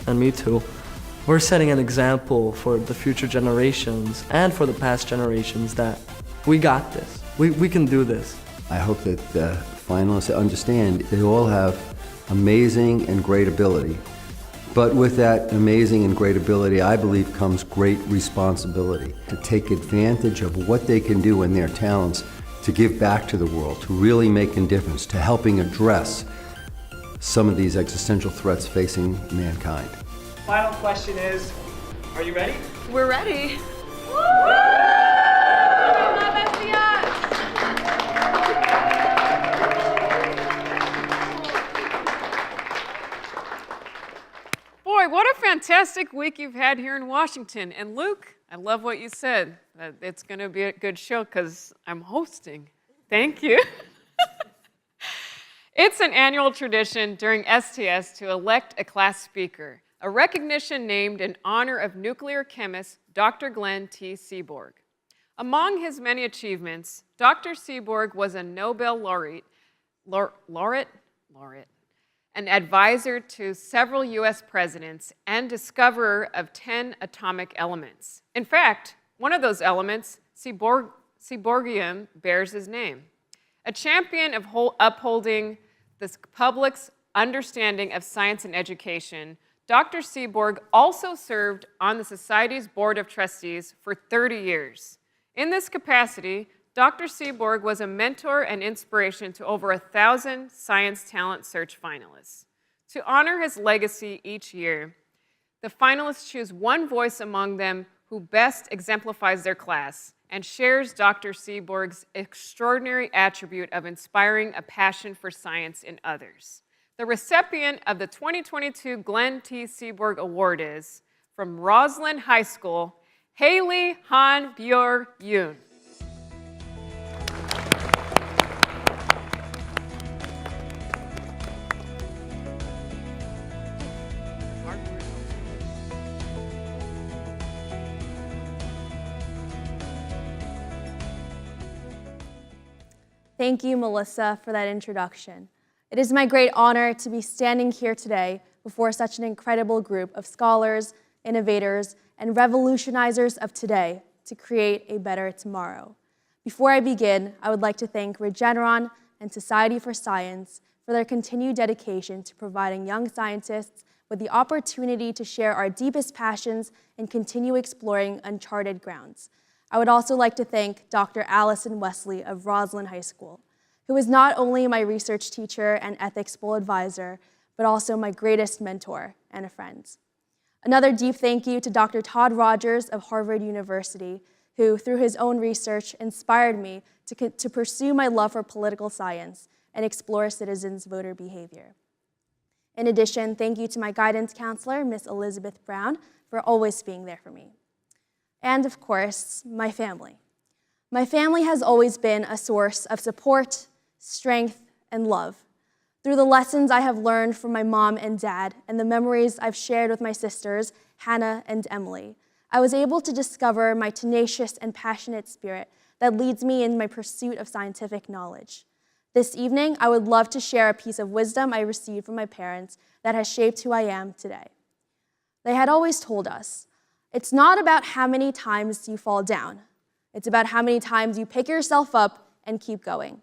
and me too, we're setting an example for the future generations and for the past generations that we got this. We can do this.
I hope that the finalists understand they all have amazing and great ability. But with that amazing and great ability, I believe, comes great responsibility to take advantage of what they can do in their talents to give back to the world, to really make a difference, to helping address some of these existential threats facing mankind.
Final question is, are you ready?
We're ready.
Woo!
fantastic week you've had here in Washington. And Luke, I love what you said, that it's going to be a good show because I'm hosting. Thank you. It's an annual tradition during STS to elect a class speaker, a recognition named in honor of nuclear chemist Dr. Glenn T. Seaborg. Among his many achievements, Dr. Seaborg was a Nobel laureate, an advisor to several US presidents, and discoverer of 10 atomic elements. In fact, one of those elements, Seaborgium, bears his name. A champion of upholding the public's understanding of science and education, Dr. Seaborg also served on the Society's Board of Trustees for 30 years. In this capacity, Dr. Seaborg was a mentor and inspiration to over 1,000 Science Talent Search finalists. To honor his legacy each year, the finalists choose one voice among them who best exemplifies their class and shares Dr. Seaborg's extraordinary attribute of inspiring a passion for science in others. The recipient of the 2022 Glenn T. Seaborg Award is, from Roslyn High School, Haley Han Björk Yoon.
Thank you, Melissa, for that introduction. It is my great honor to be standing here today before such an incredible group of scholars, innovators, and revolutionizers of today to create a better tomorrow. Before I begin, I would like to thank Regeneron and Society for Science for their continued dedication to providing young scientists with the opportunity to share our deepest passions and continue exploring uncharted grounds. I would also like to thank Dr. Allison Wesley of Roslyn High School, who is not only my research teacher and ethics bowl advisor, but also my greatest mentor and a friend. Another deep thank you to Dr. Todd Rogers of Harvard University, who, through his own research, inspired me to pursue my love for political science and explore citizens' voter behavior. In addition, thank you to my guidance counselor, Miss Elizabeth Brown, for always being there for me. And of course, my family. My family has always been a source of support, strength, and love. Through the lessons I have learned from my mom and dad and the memories I've shared with my sisters, Hannah and Emily, I was able to discover my tenacious and passionate spirit that leads me in my pursuit of scientific knowledge. This evening, I would love to share a piece of wisdom I received from my parents that has shaped who I am today. They had always told us, it's not about how many times you fall down. It's about how many times you pick yourself up and keep going.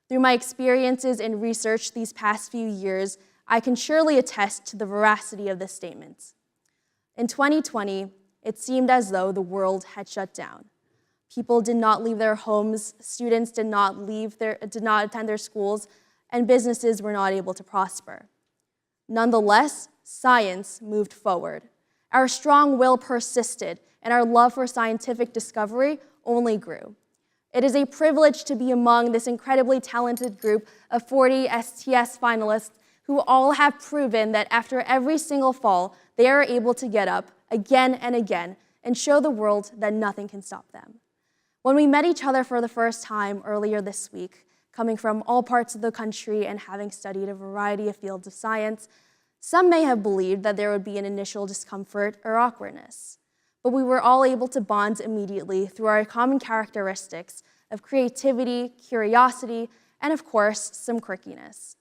Through my experiences in research these past few years, I can surely attest to the veracity of this statement. In 2020, it seemed as though the world had shut down. People did not leave their homes, students did not attend their schools, and businesses were not able to prosper. Nonetheless, science moved forward. Our strong will persisted, and our love for scientific discovery only grew. It is a privilege to be among this incredibly talented group of 40 STS finalists who all have proven that after every single fall, they are able to get up again and again and show the world that nothing can stop them. When we met each other for the first time earlier this week, coming from all parts of the country and having studied a variety of fields of science, some may have believed that there would be an initial discomfort or awkwardness, but we were all able to bond immediately through our common characteristics of creativity, curiosity, and of course, some quirkiness.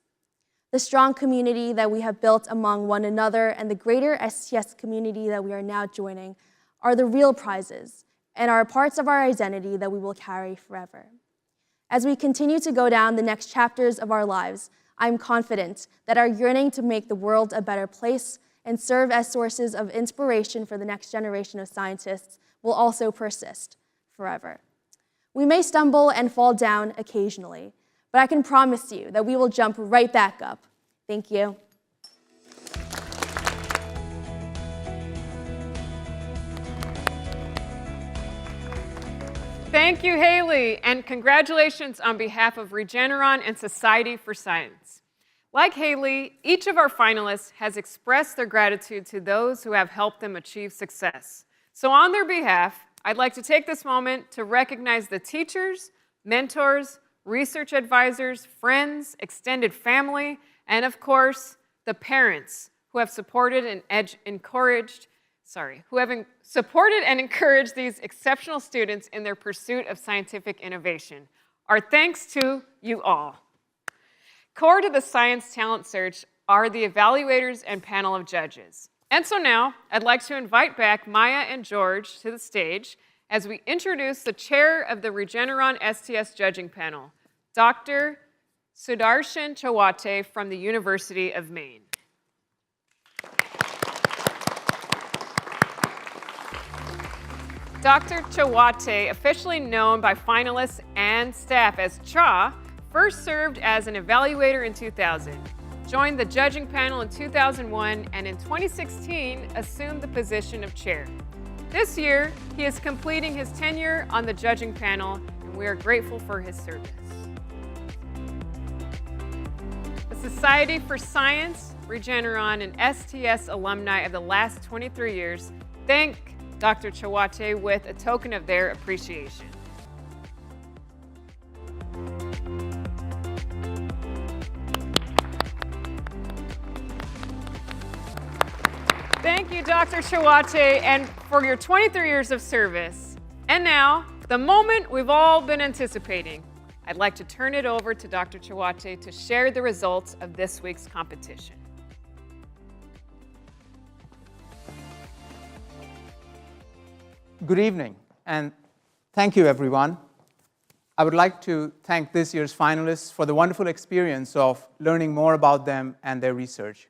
The strong community that we have built among one another and the greater STS community that we are now joining are the real prizes and are parts of our identity that we will carry forever. As we continue to go down the next chapters of our lives, I'm confident that our yearning to make the world a better place and serve as sources of inspiration for the next generation of scientists will also persist forever. We may stumble and fall down occasionally, but I can promise you that we will jump right back up. Thank you.
Thank you, Haley, and congratulations on behalf of Regeneron and Society for Science. Like Haley, each of our finalists has expressed their gratitude to those who have helped them achieve success. So on their behalf, I'd like to take this moment to recognize the teachers, mentors, research advisors, friends, extended family, and of course, the parents who have supported and encouraged these exceptional students in their pursuit of scientific innovation. Our thanks to you all. Core to the Science Talent Search are the evaluators and panel of judges. And so now, I'd like to invite back Maya and George to the stage as we introduce the chair of the Regeneron STS judging panel, Dr. Sudarshan Chawate from the University of Maine. Dr. Chawate, officially known by finalists and staff as Cha, first served as an evaluator in 2000, joined the judging panel in 2001, and in 2016 assumed the position of chair. This year, he is completing his tenure on the judging panel, and we are grateful for his service. The Society for Science, Regeneron, and STS alumni of the last 23 years thank Dr. Chawate with a token of their appreciation. Thank you, Dr. Chawate, and for your 23 years of service. And now, the moment we've all been anticipating. I'd like to turn it over to Dr. Chawate to share the results of this week's competition.
Good evening, and thank you, everyone. I would like to thank this year's finalists for the wonderful experience of learning more about them and their research.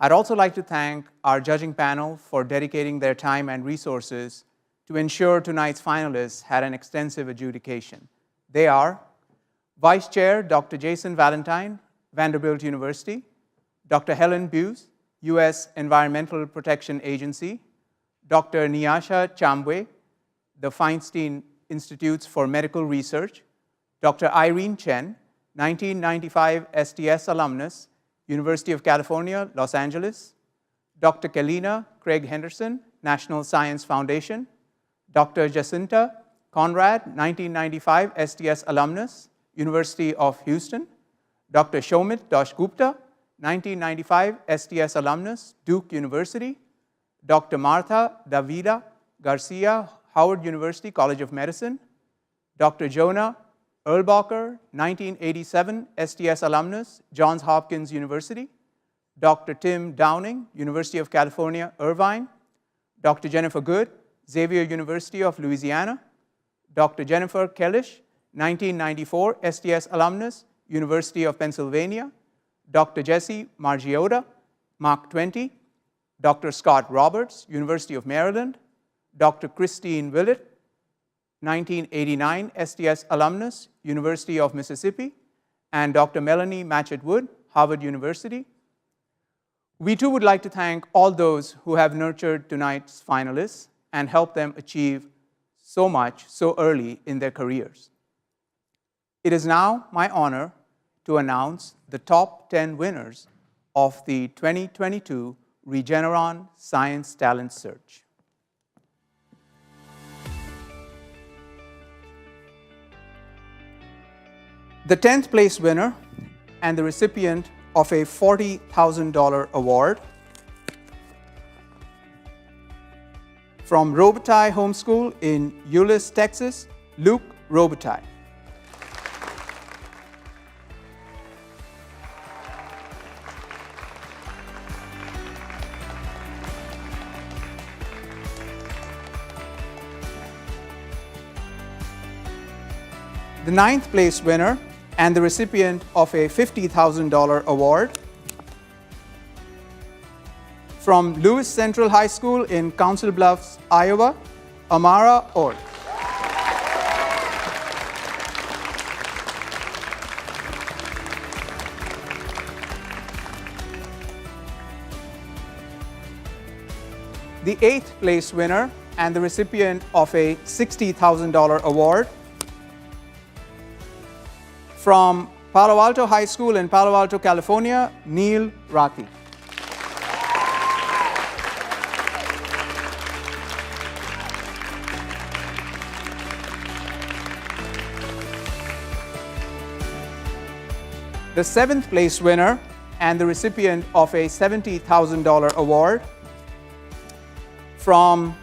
I'd also like to thank our judging panel for dedicating their time and resources to ensure tonight's finalists had an extensive adjudication. They are Vice Chair Dr. Jason Valentine, Vanderbilt University, Dr. Helen Buse, U.S. Environmental Protection Agency, Dr. Nyasha Chambwe, the Feinstein Institutes for Medical Research, Dr. Irene Chen, 1995 STS alumnus, University of California, Los Angeles, Dr. Kalina Craig Henderson, National Science Foundation, Dr. Jacinta Conrad, 1995 STS alumnus, University of Houston, Dr. Shomit Dashgupta, 1995 STS alumnus, Duke University, Dr. Martha Davida Garcia, Howard University College of Medicine, Dr. Jonah Erlbacher, 1987 STS alumnus, Johns Hopkins University, Dr. Tim Downing, University of California, Irvine, Dr. Jennifer Good, Xavier University of Louisiana, Dr. Jennifer Kellish, 1994 STS alumnus, University of Pennsylvania, Dr. Jesse Margiotta, Mark 20, Dr. Scott Roberts, University of Maryland, Dr. Christine Willett, 1989 STS alumnus, University of Mississippi, and Dr. Melanie Matchett-Wood, Harvard University. We too would like to thank all those who have nurtured tonight's finalists and helped them achieve so much so early in their careers. It is now my honor to announce the top 10 winners of the 2022 Regeneron Science Talent Search. The 10th place winner and the recipient of a $40,000 award from Robitaille Homeschool in Euless, Texas, Luke Robitaille. The 9th place winner and the recipient of a $50,000 award from Lewis Central High School in Council Bluffs, Iowa, Amara Orr. The 8th place winner and the recipient of a $60,000 award from Palo Alto High School in Palo Alto, California, Neil Rathi. The 7th place winner and the recipient of a $70,000 award from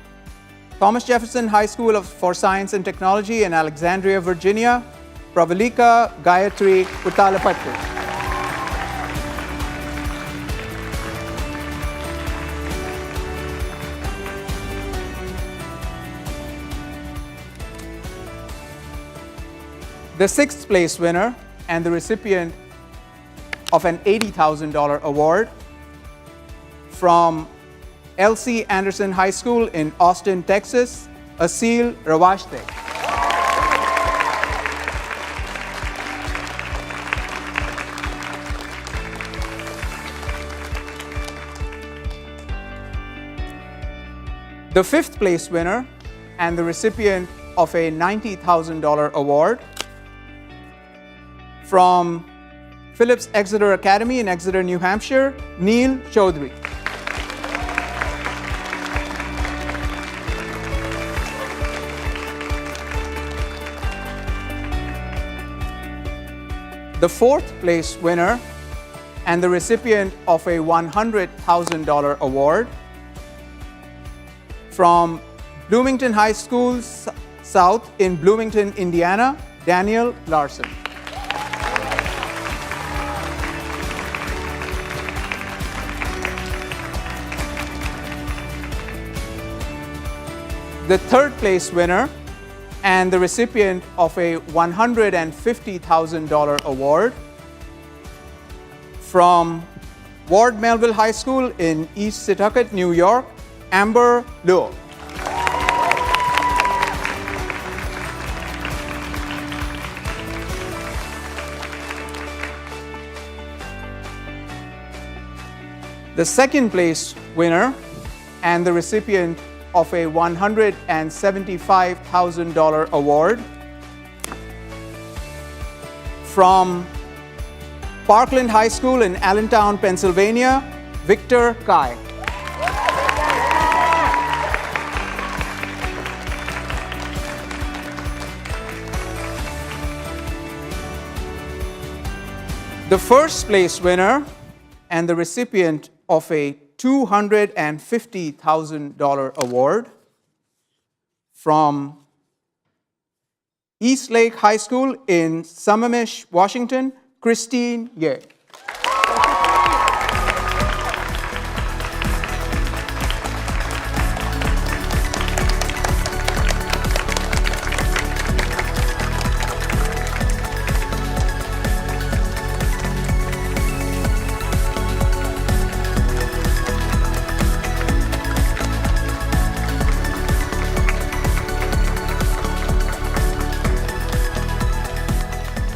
Thomas Jefferson High School for Science and Technology in Alexandria, Virginia, Pravalika Gayatri Uttalapattu. The 6th place winner and the recipient of an $80,000 award from L.C. Anderson High School in Austin, Texas, Asil Rawashte. The 5th place winner and the recipient of a $90,000 award from Phillips Exeter Academy in Exeter, New Hampshire, Neil Chaudhary. The 4th place winner and the recipient of a $100,000 award from Bloomington High School South in Bloomington, Indiana, Daniel Larson. The 3rd place winner and the recipient of a $150,000 award from Ward Melville High School in East Setauket, New York, Amber Luo. The 2nd place winner and the recipient of a $175,000 award from Parkland High School in Allentown, Pennsylvania, Victor Kai. The 1st place winner and the recipient of a $250,000 award from Eastlake High School in Sammamish, Washington, Christine Ye.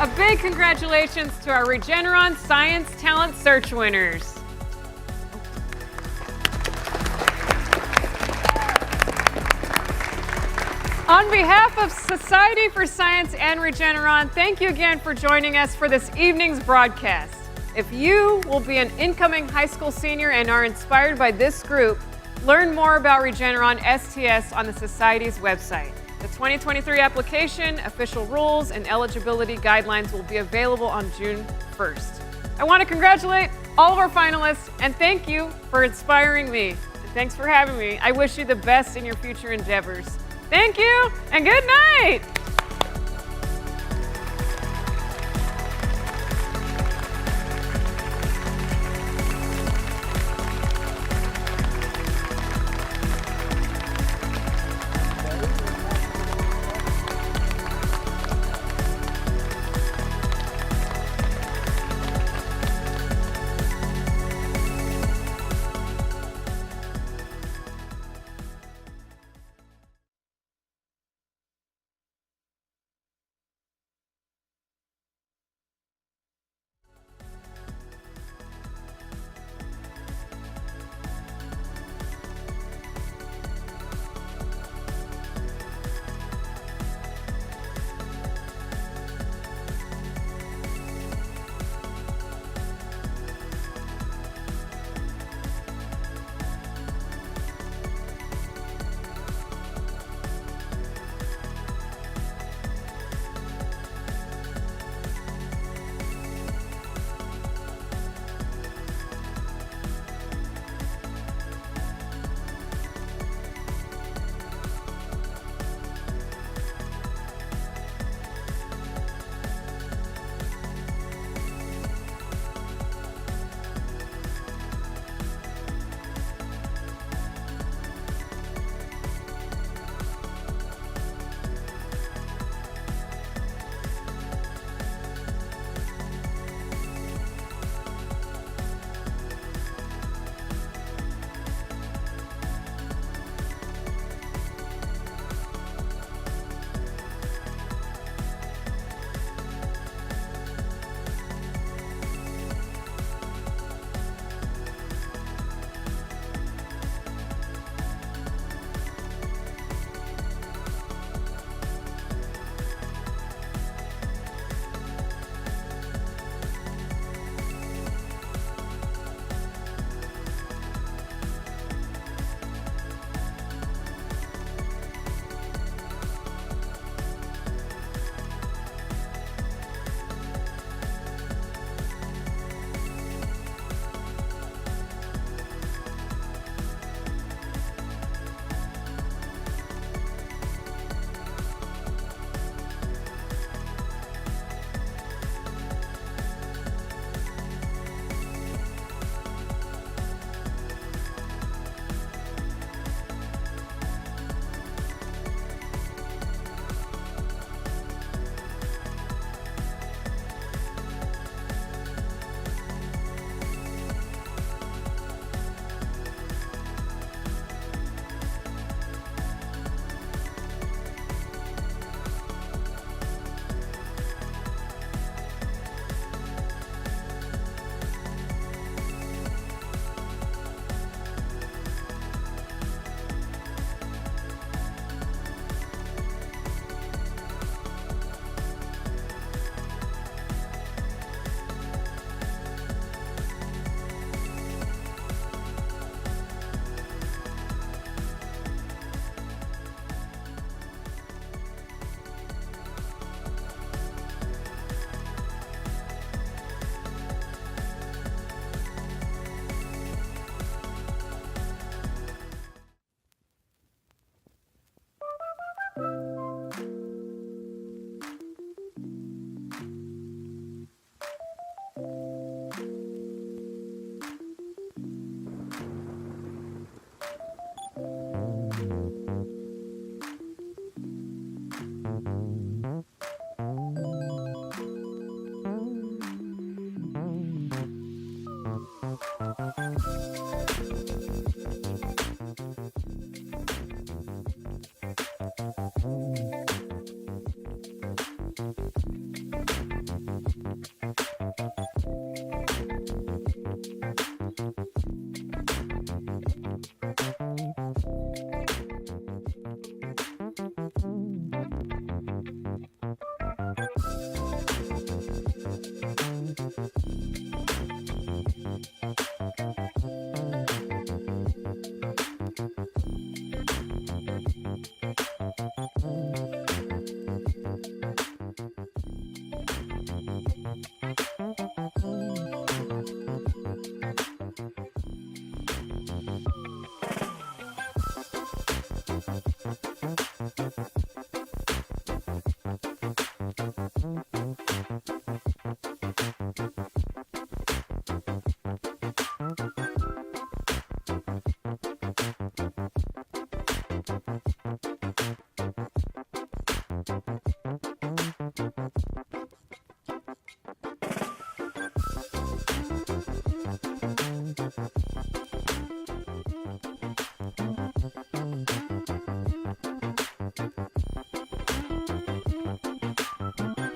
A big congratulations to our Regeneron Science Talent Search winners. On behalf of Society for Science and Regeneron, thank you again for joining us for this evening's broadcast. If you will be an incoming high school senior and are inspired by this group, learn more about Regeneron STS on the Society's website. The 2023 application, official rules, and eligibility guidelines will be available on June 1st. I want to congratulate all of our finalists and thank you for inspiring me. And thanks for having me. I wish you the best in your future endeavors. Thank you and good night.
much.